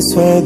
100